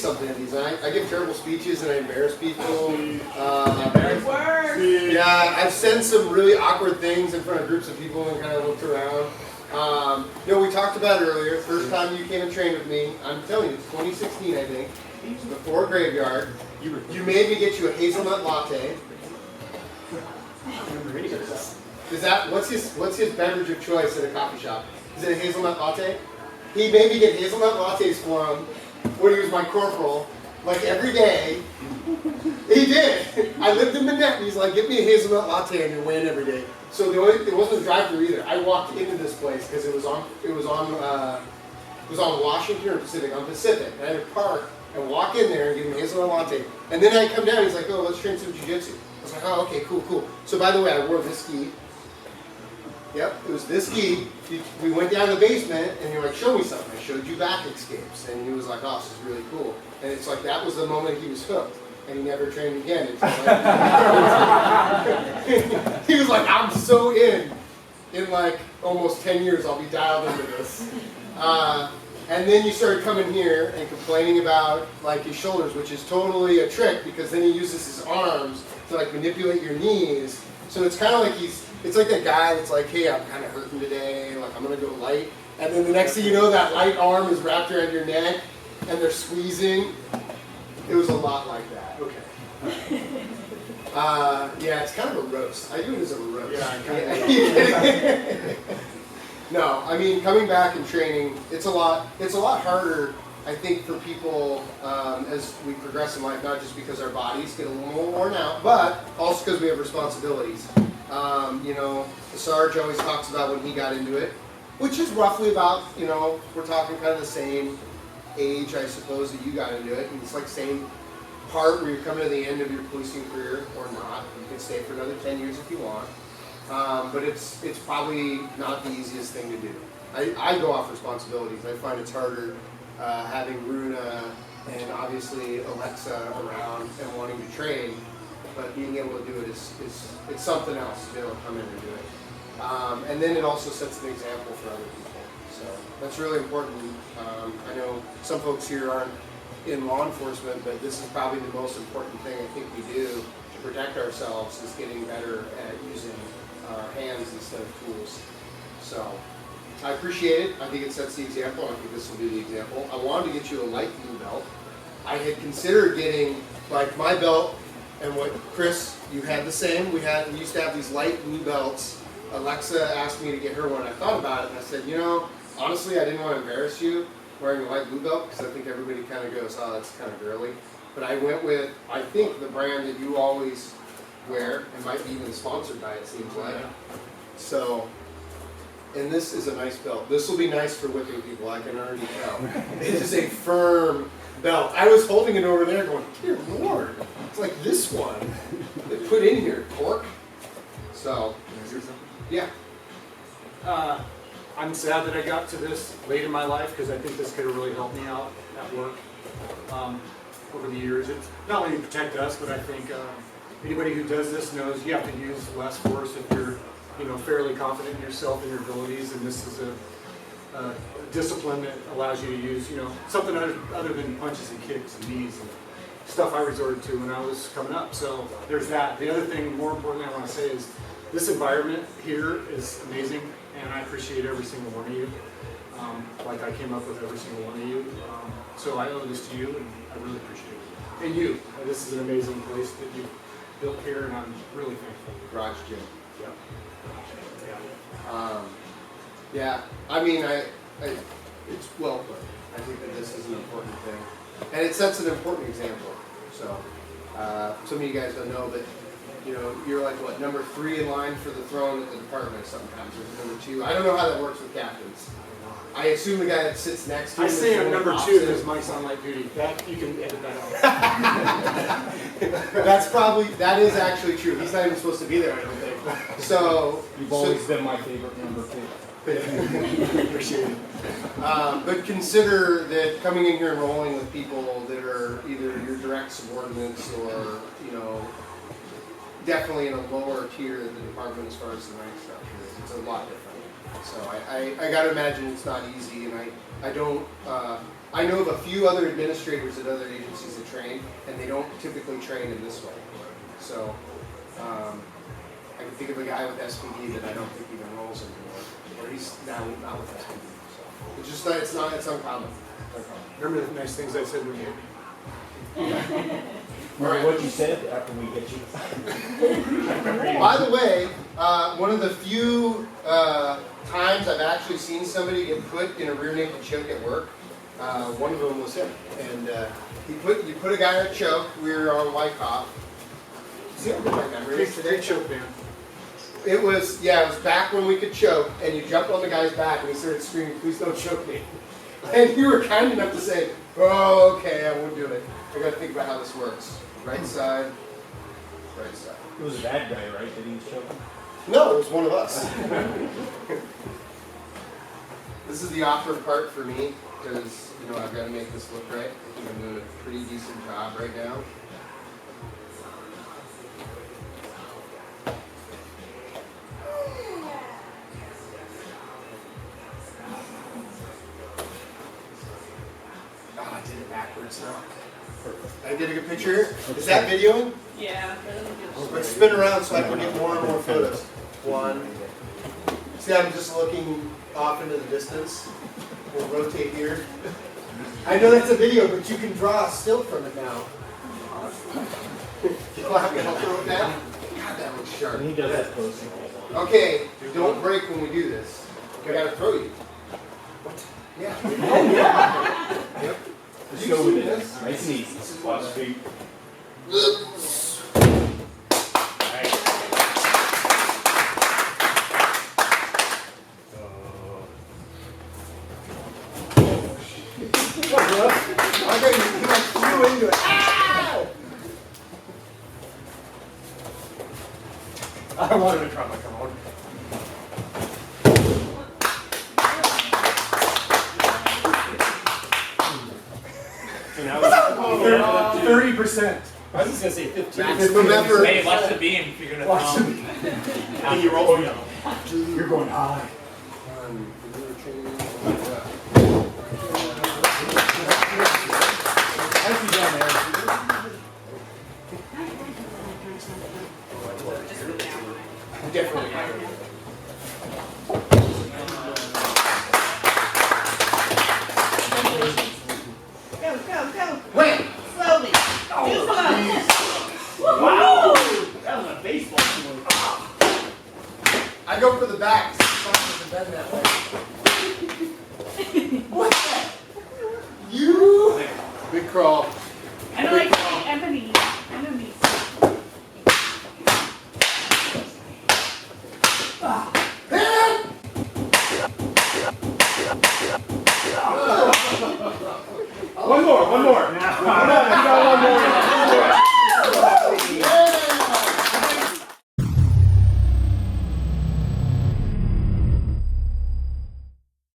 something at these. I give terrible speeches and I embarrass people. Yeah, I've said some really awkward things in front of groups of people and kind of looked around. We talked about it earlier. First time you came and trained with me, I'm telling you, it's 2016, I think. It was before Graveyard. You made me get you a hazelnut latte. Is that what's his beverage of choice at a coffee shop? Is it a hazelnut latte? He made me get hazelnut lattes for him when he was my corporal, like every day. He did. I lived in Manette, and he's like, "Get me a hazelnut latte on your way in every day." So it wasn't a drive-through either. I walked into this place because it was on Washington or Pacific, on Pacific. And I had to park and walk in there and give him a hazelnut latte. And then I come down, and he's like, "Oh, let's train some jiu-jitsu." I was like, "Oh, okay, cool." So by the way, I wore this gi. Yep, it was this gi. We went down to the basement, and you're like, "Show me something." I showed you back escapes, and he was like, "Oh, this is really cool." And it's like that was the moment he was hooked, and he never trained again until he was like, "I'm so in like almost 10 years, I'll be dialed into this." And then you started coming here and complaining about like his shoulders, which is totally a trick because then he uses his arms to like manipulate your knees. So it's kind of like it's like that guy that's like, "Hey, I'm kind of hurting today, like I'm gonna go light." And then the next thing you know, that light arm is wrapped around your neck and they're squeezing. It was a lot like that. Okay. Yeah, it's kind of a roast. I do it as a roast. Yeah, kind of. No, I mean, coming back and training, it's a lot harder, I think, for people as we progress in life, not just because our bodies get a little more worn out, but also because we have responsibilities. The Sarge always talks about when he got into it, which is roughly about, we're talking kind of the same age, I suppose, that you got into it. And it's like same part where you're coming to the end of your policing career or not. You can stay for another 10 years if you want. But it's probably not the easiest thing to do. I go off responsibilities. I find it's harder having Runa and obviously Alexa around and wanting to train, but being able to do it is it's something else to be able to come in and do it. And then it also sets an example for other people. So that's really important. I know some folks here aren't in law enforcement, but this is probably the most important thing I think we do to protect ourselves is getting better at using our hands instead of tools. So I appreciate it. I think it sets the example. I think this will be the example. I wanted to get you a light blue belt. I had considered getting like my belt and what Chris, you had the same. We used to have these light blue belts. Alexa asked me to get her one. I thought about it and I said, honestly, I didn't want to embarrass you wearing a light blue belt because I think everybody kind of goes, "Oh, that's kind of girly." But I went with, I think, the brand that you always wear and might be even sponsored by it, seems like. So, and this is a nice belt. This will be nice for whipping people, I can already tell. It is a firm belt. I was holding it over there going, "Dear Lord, it's like this one they put in here, cork." So, yeah. I'm sad that I got to this late in my life because I think this could have really helped me out at work over the years. It's not only to protect us, but I think anybody who does this knows you have to use less force if you're, fairly confident in yourself and your abilities. And this is a discipline that allows you to use, something other than punches and kicks and knees and stuff I resorted to when I was coming up. So there's that. The other thing, more importantly, I want to say is this environment here is amazing. And I appreciate every single one of you, like I came up with every single one of you. So I owe this to you, and I really appreciate it. And you, this is an amazing place that you built here, and I'm really thankful. Garage gym. Yep. Yeah. I mean, it's well put. I think that this is an important thing, and it sets an important example. So some of you guys don't know, but you're like what, number 3 in line for the throne at the department sometimes, or number 2. I don't know how that works with captains. I assume the guy that sits next to him. I say I'm number 2 because Mike's on light duty. That you can edit that out. That is actually true. He's not even supposed to be there, I don't think. So you've always been my favorite number 2. Appreciate it. But consider that coming in here and rolling with people that are either your direct subordinates or definitely in a lower tier of the department as far as the rank structure is. It's a lot different. So I gotta imagine it's not easy, and I don't, I know of a few other administrators at other agencies that train, and they don't typically train in this way. So, I can think of a guy with SPD that I don't think even rolls anymore, or he's now not with SPD. So, it's just that it's uncommon. Remember the nice things I said when you. Remember what you said after we get you? By the way, one of the few times I've actually seen somebody get put in a rear naked choke at work, one of them was him. And you put a guy in a choke. We were on Wyckoff. See how good my memory is today? Great choke, man. It was back when we could choke, and you jumped on the guy's back and he started screaming, "Please don't choke me." And you were kind enough to say, "Oh, okay, I won't do it. I gotta think about how this works." Right side, right side. It was a bad guy, right, that he was choking? No, it was one of us. This is the awkward part for me, because, I've got to make this look right. I think I'm doing a pretty decent job right now. Oh, I did it backwards now. I did a good picture. Is that videoing? Yeah. Let's spin around so I can get more and more photos. One. See, I'm just looking off into the distance. We'll rotate here. I know that's a video, but you can draw a still from it now. You'll have to help throw it down. God, that looks sharp. And he does that close. Okay, don't break when we do this. I gotta throw you. What? Yeah. Yep. Just You go with see it. this? Nice and easy. Watch feet. Okay, you like flew into it. Ow! I wanted to try my phone. So now it's 30%. I was just gonna say 15. Maximum effort. Hey, watch the beam if you're gonna Watch throw. And you roll. You're going high. Nicely done, man. Definitely. Go, go, go. Wait! Slowly. Too slow. Wow! That was a baseball swing. I go for the back. So the bend that way. What the? You? Big crawl. I don't like the ebony. Enemies. One more. You got one more.